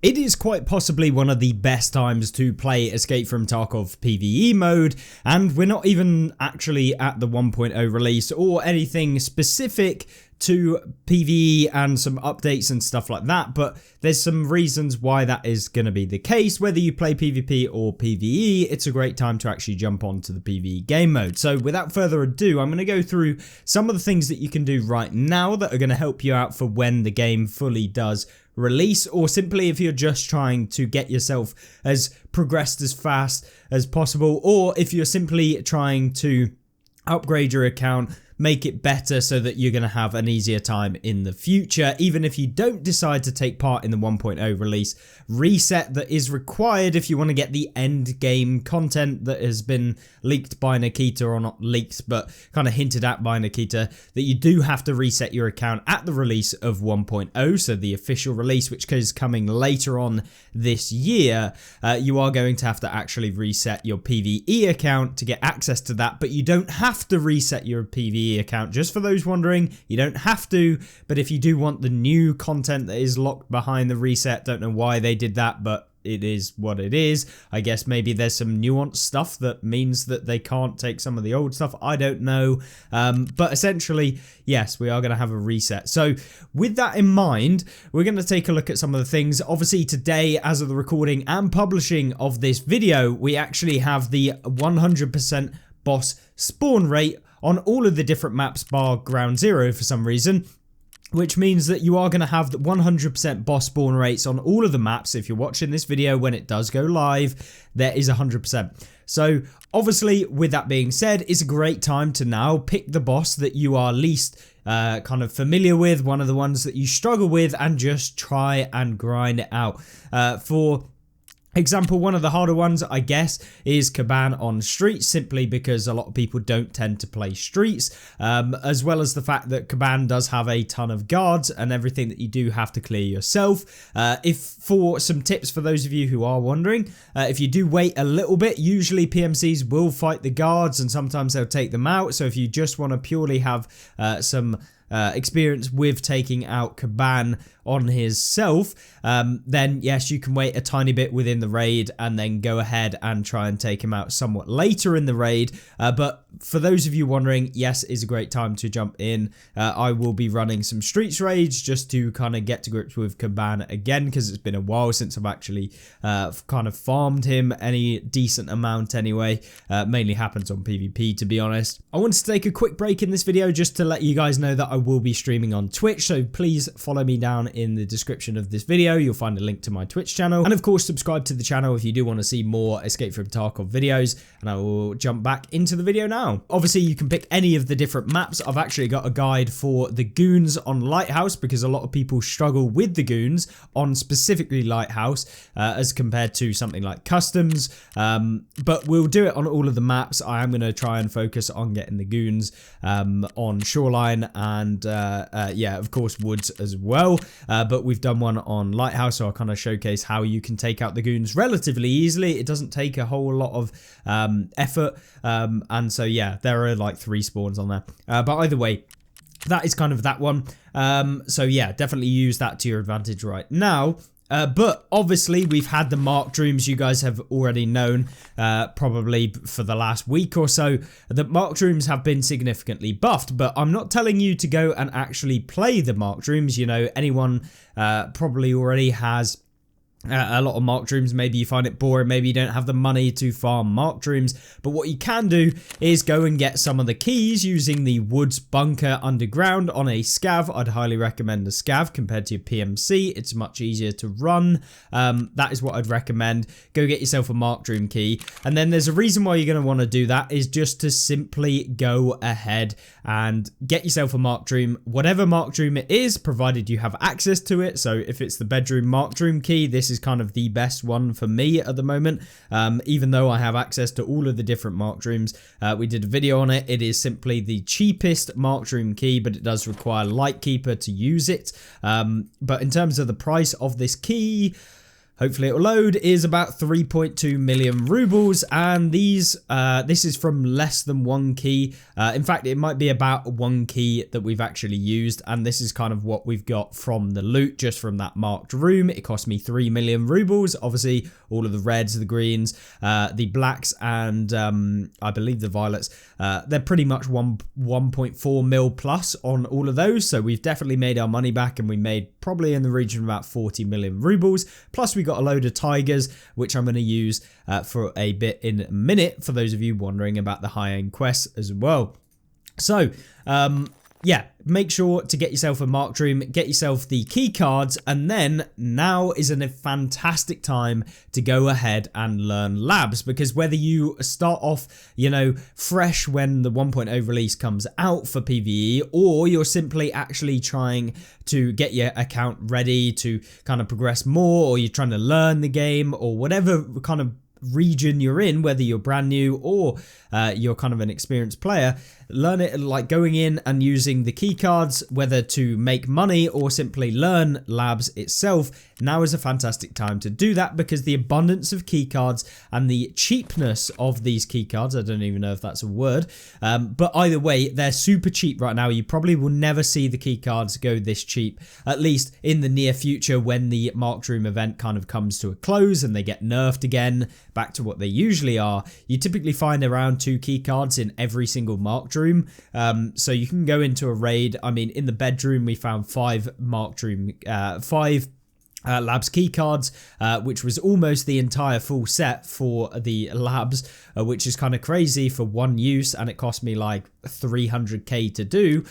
It is quite possibly one of the best times to play Escape from Tarkov PVE mode, and we're not even actually at the 1.0 release or anything specific to PVE and some updates and stuff like that, but there's some reasons why that is going to be the case. Whether you play PvP or PvE, it's a great time to actually jump onto the PvE game mode. So without further ado, I'm going to go through some of the things that you can do right now that are going to help you out for when the game fully does release, or simply if you're just trying to get yourself as progressed as fast as possible, or if you're simply trying to upgrade your account, make it better so that you're going to have an easier time in the future. Even if you don't decide to take part in the 1.0 release reset that is required if you want to get the end game content that has been leaked by Nikita, or not leaked but kind of hinted at by Nikita, that you do have to reset your account at the release of 1.0, so the official release, which is coming later on this year. You are going to have to actually reset your PvE account to get access to that, but you don't have to reset your PvE account. Just for those wondering, you don't have to, but if you do want the new content that is locked behind the reset, don't know why they did that, but it is what it is. I guess maybe there's some nuanced stuff that means that they can't take some of the old stuff. I don't know. But essentially, yes, we are going to have a reset. So with that in mind, we're going to take a look at some of the things. Obviously today, as of the recording and publishing of this video, we actually have the 100% boss spawn rate on all of the different maps bar ground zero for some reason, which means that you are going to have the 100% boss spawn rates on all of the maps. If you're watching this video when it does go live, there is 100%. So obviously, with that being said, it's a great time to now pick the boss that you are least kind of familiar with, one of the ones that you struggle with, and just try and grind it out. For example, one of the harder ones, I guess, is Caban on streets, simply because a lot of people don't tend to play streets, as well as the fact that Caban does have a ton of guards and everything that you do have to clear yourself. If for some tips for those of you who are wondering, if you do wait a little bit, usually PMCs will fight the guards and sometimes they'll take them out. So if you just want to purely have some experience with taking out Caban on his self, then yes, you can wait a tiny bit within the raid and then go ahead and try and take him out somewhat later in the raid. But for those of you wondering, yes, it's a great time to jump in. I will be running some streets raids just to kind of get to grips with Caban again, because it's been a while since I've actually kind of farmed him any decent amount anyway. Mainly happens on PvP, to be honest. I wanted to take a quick break in this video just to let you guys know that I will be streaming on Twitch, so please follow me down in the description of this video. You'll find a link to my Twitch channel, and of course subscribe to the channel if you do want to see more Escape from Tarkov videos. And I will jump back into the video now. Obviously you can pick any of the different maps. I've actually got a guide for the goons on Lighthouse, because a lot of people struggle with the goons on specifically Lighthouse as compared to something like Customs, but we'll do it on all of the maps. I am going to try and focus on getting the goons on Shoreline and yeah, of course Woods as well. But we've done one on Lighthouse, so I'll kind of showcase how you can take out the goons relatively easily. It doesn't take a whole lot of effort, and so yeah, there are like 3 spawns on there. But either way, that is kind of that one. So yeah, definitely use that to your advantage right now. But obviously we've had the marked rooms. You guys have already known probably for the last week or so that marked rooms have been significantly buffed, but I'm not telling you to go and actually play the marked rooms. You know, anyone probably already has a lot of marked rooms. Maybe you find it boring, maybe you don't have the money to farm marked rooms, but what you can do is go and get some of the keys using the Woods bunker underground on a scav. I'd highly recommend a scav compared to your PMC. It's much easier to run. That is what I'd recommend. Go get yourself a marked room key, and then there's a reason why you're going to want to do that, is just to simply go ahead and get yourself a marked room, whatever marked room it is, provided you have access to it. So if it's the bedroom marked room key, this is kind of the best one for me at the moment, even though I have access to all of the different marked rooms. We did a video on it. It is simply the cheapest marked room key, but it does require Lightkeeper to use it. But in terms of the price of this key, hopefully it'll load, is about 3.2 million rubles, and this is from less than one key. In fact, it might be about one key that we've actually used, and this is kind of what we've got from the loot just from that marked room. It cost me 3 million rubles. Obviously, all of the reds, the greens, the blacks, and I believe the violets, they're pretty much 1.4 mil plus on all of those, so we've definitely made our money back, and we made probably in the region of about 40 million rubles. Plus we got a load of tigers, which I'm going to use for a bit in a minute, for those of you wondering about the high-end quests as well. So yeah, make sure to get yourself a marked room, get yourself the key cards, and then now is a fantastic time to go ahead and learn labs, because whether you start off, you know, fresh when the 1.0 release comes out for PvE, or you're simply actually trying to get your account ready to kind of progress more, or you're trying to learn the game, or whatever kind of region you're in, whether you're brand new or you're kind of an experienced player, learn it like going in and using the key cards, whether to make money or simply learn labs itself. Now is a fantastic time to do that, because the abundance of key cards and the cheapness of these key cards, I don't even know if that's a word, but either way, they're super cheap right now. You probably will never see the key cards go this cheap, at least in the near future, when the marked room event kind of comes to a close and they get nerfed again back to what they usually are. You typically find around 2 key cards in every single marked room, so you can go into a raid. I mean, in the bedroom we found 5 marked room, 5 labs key cards, which was almost the entire full set for the labs, which is kind of crazy for one use, and it cost me like 300k to do.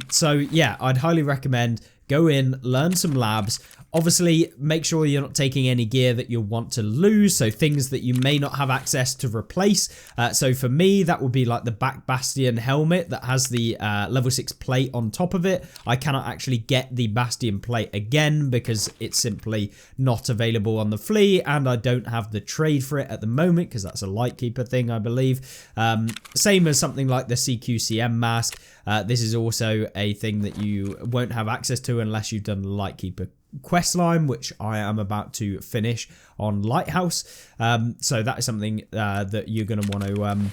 So yeah, I'd highly recommend go in, learn some labs. Obviously, make sure you're not taking any gear that you'll want to lose, so things that you may not have access to replace. So for me, that would be like the back bastion helmet that has the level 6 plate on top of it. I cannot actually get the bastion plate again because it's simply not available on the flea, and I don't have the trade for it at the moment because that's a Lightkeeper thing, I believe. Same as something like the CQCM mask. This is also a thing that you won't have access to unless you've done the Lightkeeper quest line, which I am about to finish on Lighthouse. So that is something that you're going to want to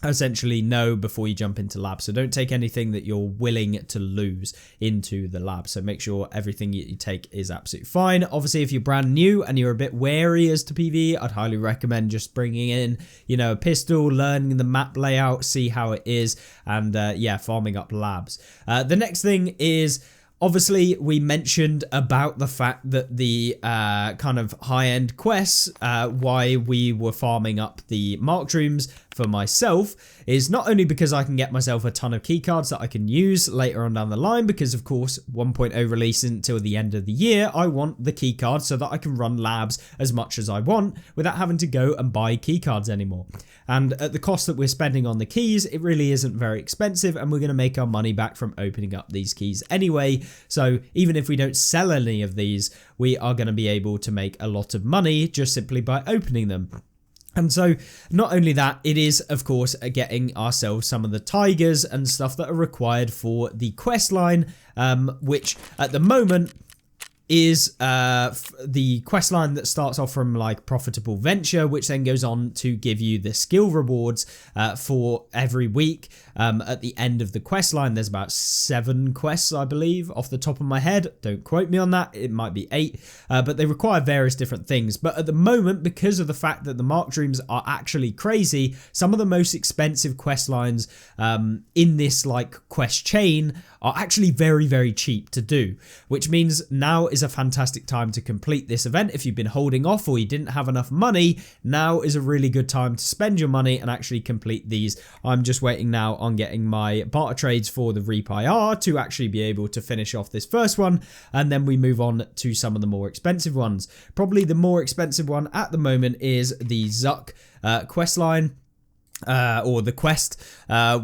essentially know before you jump into lab. So don't take anything that you're willing to lose into the lab. So make sure everything you take is absolutely fine. Obviously, if you're brand new and you're a bit wary as to PvE, I'd highly recommend just bringing in, you know, a pistol, learning the map layout, see how it is, and yeah, farming up labs. The next thing is, obviously, we mentioned about the fact that the kind of high-end quests, why we were farming up the marked rooms for myself, is not only because I can get myself a ton of keycards that I can use later on down the line, because of course 1.0 release until the end of the year, I want the keycards so that I can run labs as much as I want without having to go and buy keycards anymore. And at the cost that we're spending on the keys, it really isn't very expensive, and we're going to make our money back from opening up these keys anyway. So even if we don't sell any of these, we are going to be able to make a lot of money just simply by opening them. And so not only that, it is of course getting ourselves some of the tigers and stuff that are required for the quest line, which at the moment is the quest line that starts off from like profitable venture, which then goes on to give you the skill rewards for every week. At the end of the quest line, there's about 7 quests, I believe, off the top of my head. Don't quote me on that. It might be 8, but they require various different things. But at the moment, because of the fact that the marked rooms are actually crazy, some of the most expensive quest lines in this like quest chain are actually very, very cheap to do, which means now is a fantastic time to complete this event. If you've been holding off or you didn't have enough money, now is a really good time to spend your money and actually complete these. I'm just waiting now on getting my barter trades for the Reap IR to actually be able to finish off this first one, and then we move on to some of the more expensive ones. Probably the more expensive one at the moment is the Zuck quest line. Or the quest,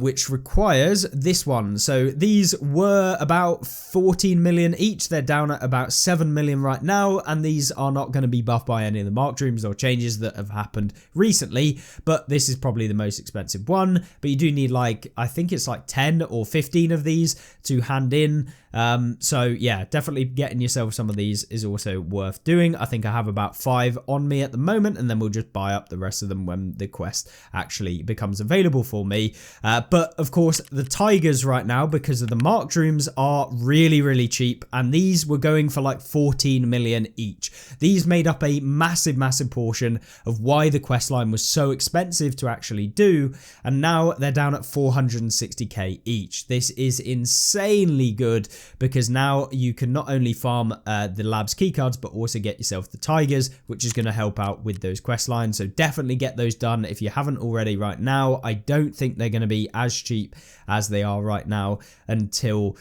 which requires this one. So these were about 14 million each. They're down at about 7 million right now, and these are not going to be buffed by any of the marked rooms or changes that have happened recently, but this is probably the most expensive one. But you do need like, I think it's like 10 or 15 of these to hand in, So yeah, definitely getting yourself some of these is also worth doing. I think I have about 5 on me at the moment, and then we'll just buy up the rest of them when the quest actually becomes available for me. But of course, the tigers right now, because of the marked rooms, are really cheap, and these were going for like 14 million each. These made up a massive portion of why the quest line was so expensive to actually do, and now they're down at 460k each. This is insanely good, because now you can not only farm the labs keycards, but also get yourself the tigers, which is going to help out with those quest lines. So definitely get those done if you haven't already right now. I don't think they're going to be as cheap as they are right now until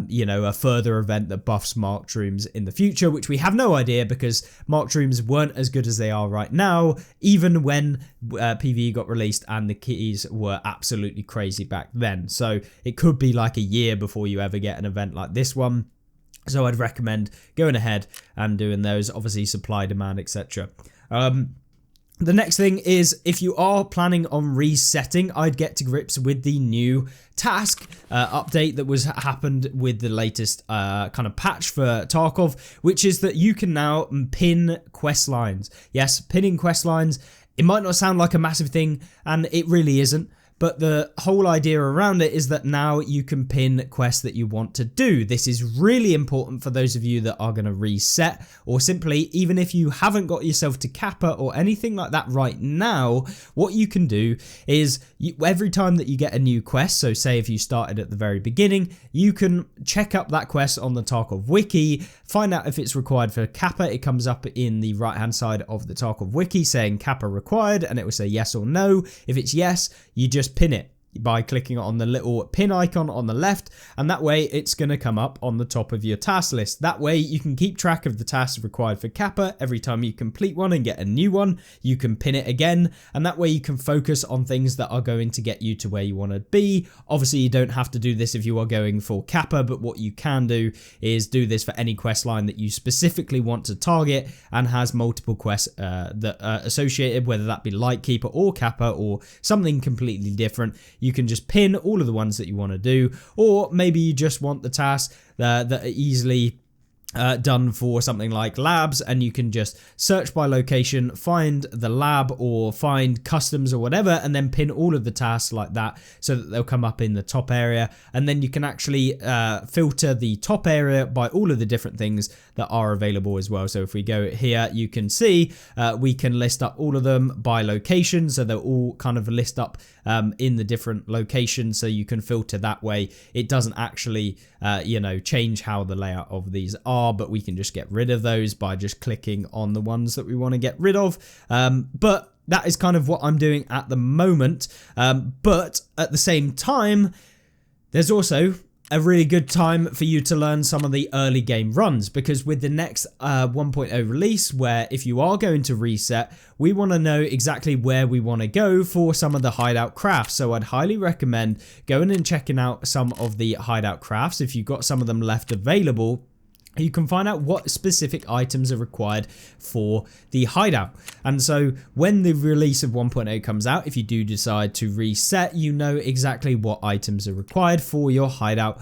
you know, a further event that buffs marked rooms in the future, which we have no idea, because marked rooms weren't as good as they are right now, even when PVE got released and the keys were absolutely crazy back then. So it could be like a year before you ever get an event like this one. So I'd recommend going ahead and doing those, obviously supply, demand, etc. The next thing is, if you are planning on resetting, I'd get to grips with the new task update that was happened with the latest kind of patch for Tarkov, which is that you can now pin quest lines. Yes, pinning quest lines. It might not sound like a massive thing, and it really isn't. But the whole idea around it is that now you can pin quests that you want to do. This is really important for those of you that are going to reset, or simply, even if you haven't got yourself to Kappa or anything like that right now, what you can do is every time that you get a new quest, so say if you started at the very beginning, you can check up that quest on the Tarkov wiki, find out if it's required for Kappa. It comes up in the right hand side of the Tarkov wiki saying Kappa required, and it will say yes or no. If it's yes, you just pin it by clicking on the little pin icon on the left, and that way it's going to come up on the top of your task list. That way you can keep track of the tasks required for Kappa. Every time you complete one and get a new one, you can pin it again, and that way you can focus on things that are going to get you to where you want to be. Obviously you don't have to do this if you are going for Kappa, but what you can do is do this for any quest line that you specifically want to target and has multiple quests that are associated, whether that be Lightkeeper or Kappa or something completely different. You can just pin all of the ones that you want to do, or maybe you just want the tasks that are easily done for something like labs, and you can just search by location, find the lab or find customs or whatever, and then pin all of the tasks like that so that they'll come up in the top area. And then you can actually filter the top area by all of the different things that are available as well. So if we go here, you can see we can list up all of them by location, so they'll all kind of list up in the different locations, so you can filter that way. It doesn't actually you know, change how the layout of these are, but we can just get rid of those by just clicking on the ones that we want to get rid of. But that is kind of what I'm doing at the moment. But at the same time, there's also a really good time for you to learn some of the early game runs, because with the next 1.0 release, where if you are going to reset, we want to know exactly where we want to go for some of the hideout crafts. So I'd highly recommend going and checking out some of the hideout crafts. If you've got some of them left available, you can find out what specific items are required for the hideout. And so when the release of 1.0 comes out, if you do decide to reset, you know exactly what items are required for your hideout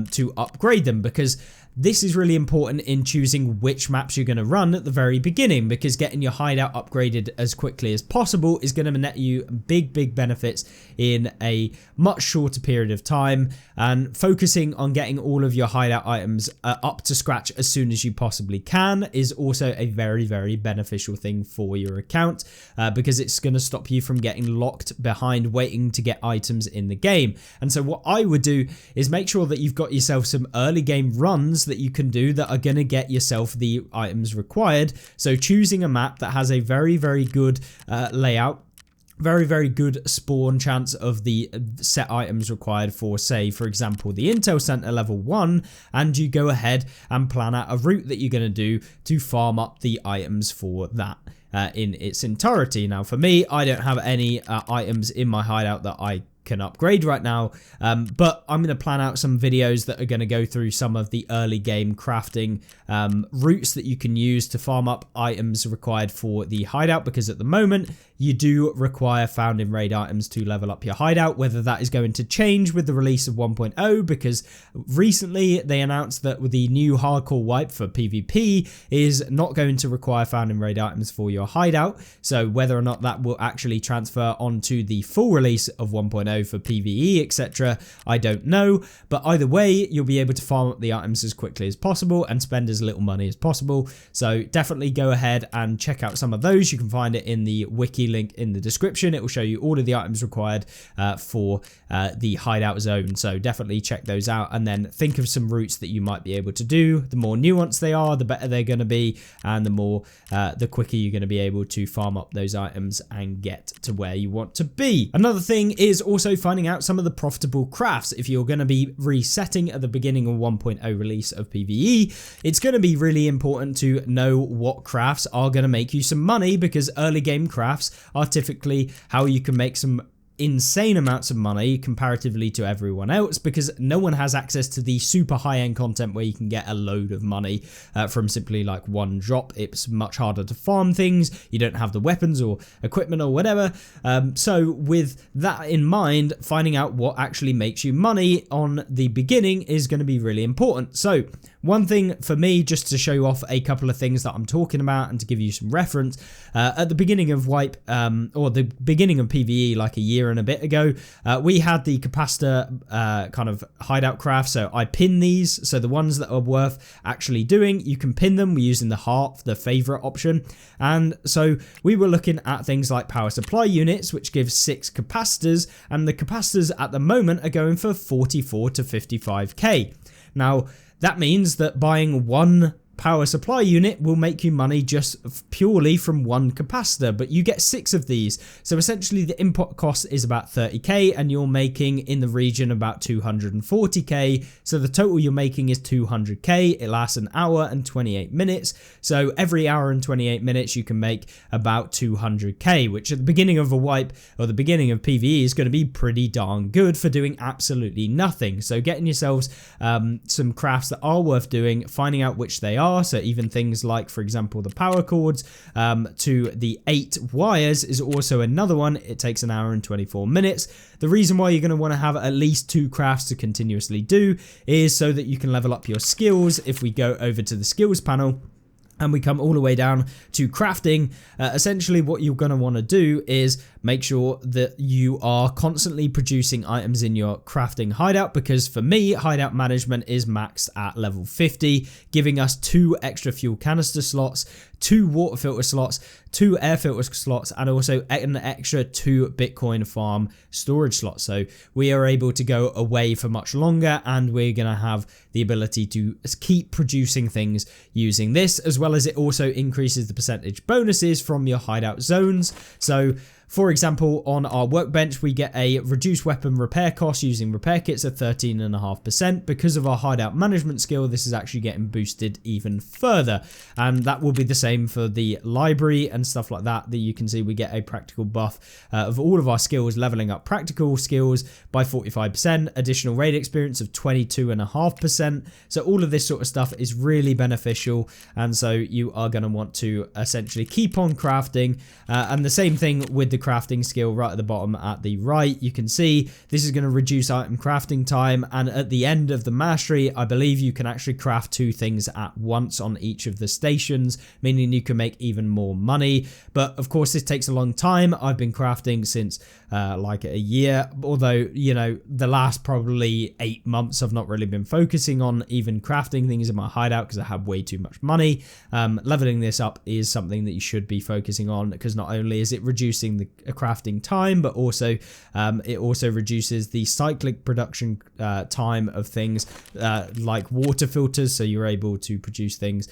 to upgrade them, because this is really important in choosing which maps you're going to run at the very beginning, because getting your hideout upgraded as quickly as possible is going to net you big benefits in a much shorter period of time, and focusing on getting all of your hideout items up to scratch as soon as you possibly can is also a very beneficial thing for your account, because it's going to stop you from getting locked behind waiting to get items in the game. And so what I would do is make sure that you've got yourself some early game runs that you can do that are going to get yourself the items required. So choosing a map that has a very good layout, very good spawn chance of the set items required for, say, for example, the Intel Center level 1, and you go ahead and plan out a route that you're going to do to farm up the items for that in its entirety. Now for me, I don't have any items in my hideout that I can upgrade right now, but I'm going to plan out some videos that are going to go through some of the early game crafting routes that you can use to farm up items required for the hideout, because at the moment you do require found in raid items to level up your hideout. Whether that is going to change with the release of 1.0, because recently they announced that with the new hardcore wipe for PvP is not going to require found in raid items for your hideout, so whether or not that will actually transfer onto the full release of 1.0 for PvE, etc., I don't know. But either way, you'll be able to farm up the items as quickly as possible and spend as little money as possible. So definitely go ahead and check out some of those. You can find it in the wiki link in the description. It will show you all of the items required for the hideout zone. So definitely check those out, and then think of some routes that you might be able to do. The more nuanced they are, the better they're going to be, and the quicker you're going to be able to farm up those items and get to where you want to be. Another thing is also finding out some of the profitable crafts. If you're going to be resetting at the beginning of 1.0 release of PvE, it's going to be really important to know what crafts are going to make you some money, because early game crafts are typically how you can make some insane amounts of money comparatively to everyone else, because no one has access to the super high-end content where you can get a load of money from simply like one drop. It's much harder to farm things. You don't have the weapons or equipment or whatever. So with that in mind, finding out what actually makes you money on the beginning is going to be really important. So one thing for me, just to show off a couple of things that I'm talking about and to give you some reference, at the beginning of wipe or the beginning of PvE, like a year and a bit ago, we had the capacitor kind of hideout craft. So I pin these, so the ones that are worth actually doing, you can pin them. We're using the heart, the favorite option. And so we were looking at things like power supply units, which gives 6 capacitors, and the capacitors at the moment are going for 44 to 55k. Now that means that buying one power supply unit will make you money just purely from one capacitor, but you get 6 of these. So essentially the input cost is about 30k, and you're making in the region about 240k. So the total you're making is 200k. It lasts an hour and 28 minutes. So every hour and 28 minutes you can make about 200k, which at the beginning of a wipe or the beginning of PvE is going to be pretty darn good for doing absolutely nothing. So getting yourselves some crafts that are worth doing, finding out which they are. So even things like, for example, the power cords to the 8 wires is also another one. It takes an hour and 24 minutes. The reason why you're going to want to have at least 2 crafts to continuously do is so that you can level up your skills. If we go over to the skills panel and we come all the way down to crafting, essentially what you're going to want to do is make sure that you are constantly producing items in your crafting hideout, because for me, hideout management is maxed at level 50, giving us 2 extra fuel canister slots, 2 water filter slots, 2 air filter slots, and also an extra 2 Bitcoin farm storage slots. So we are able to go away for much longer, and we're going to have the ability to keep producing things using this, as well as it also increases the percentage bonuses from your hideout zones. So for example, on our workbench, we get a reduced weapon repair cost using repair kits of 13.5%. Because of our hideout management skill, this is actually getting boosted even further. And that will be the same for the library and stuff like that, that you can see we get a practical buff of all of our skills, leveling up practical skills by 45%, additional raid experience of 22.5%. So all of this sort of stuff is really beneficial. And so you are going to want to essentially keep on crafting. And the same thing with the crafting skill right at the bottom at the right. You can see this is going to reduce item crafting time, and at the end of the mastery, I believe you can actually craft 2 things at once on each of the stations, meaning you can make even more money. But of course, this takes a long time. I've been crafting since like a year, although, you know, the last probably 8 months I've not really been focusing on even crafting things in my hideout because I have way too much money. Leveling this up is something that you should be focusing on, because not only is it reducing the crafting time, but also it also reduces the cyclic production time of things like water filters, so you're able to produce things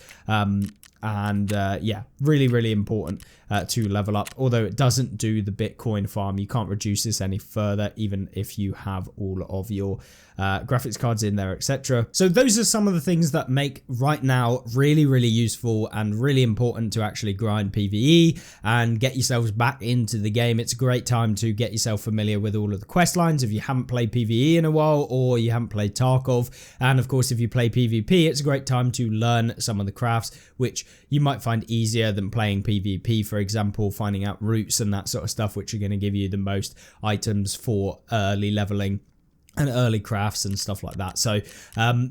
and yeah, really important to level up. Although it doesn't do the Bitcoin farm, you can't reduce this any further even if you have all of your graphics cards in there, etc. So those are some of the things that make right now really useful and really important to actually grind PvE and get yourselves back into the game. It's a great time to get yourself familiar with all of the quest lines if you haven't played PvE in a while or you haven't played Tarkov. And of course, if you play PvP, it's a great time to learn some of the crafts, which you might find easier than playing PvP, for example, finding out routes and that sort of stuff, which are going to give you the most items for early leveling and early crafts and stuff like that. So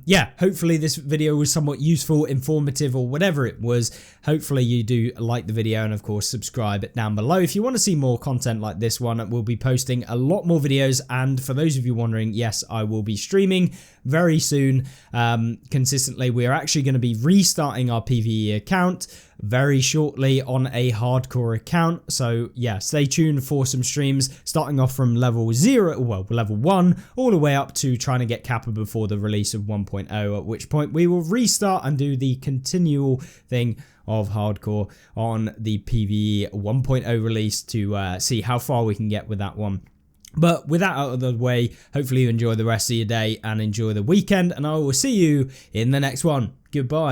yeah, hopefully this video was somewhat useful, informative, or whatever it was. Hopefully you do like the video, and of course subscribe down below if you want to see more content like this one. We'll be posting a lot more videos, and for those of you wondering, yes, I will be streaming very soon consistently. We are actually going to be restarting our PvE account very shortly on a hardcore account, so yeah, stay tuned for some streams starting off from level 0, well, level 1 all the way up to trying to get Kappa before the release of 1.0, at which point we will restart and do the continual thing of hardcore on the PvE 1.0 release to see how far we can get with that one. But with that out of the way, hopefully you enjoy the rest of your day and enjoy the weekend, and I will see you in the next one. Goodbye.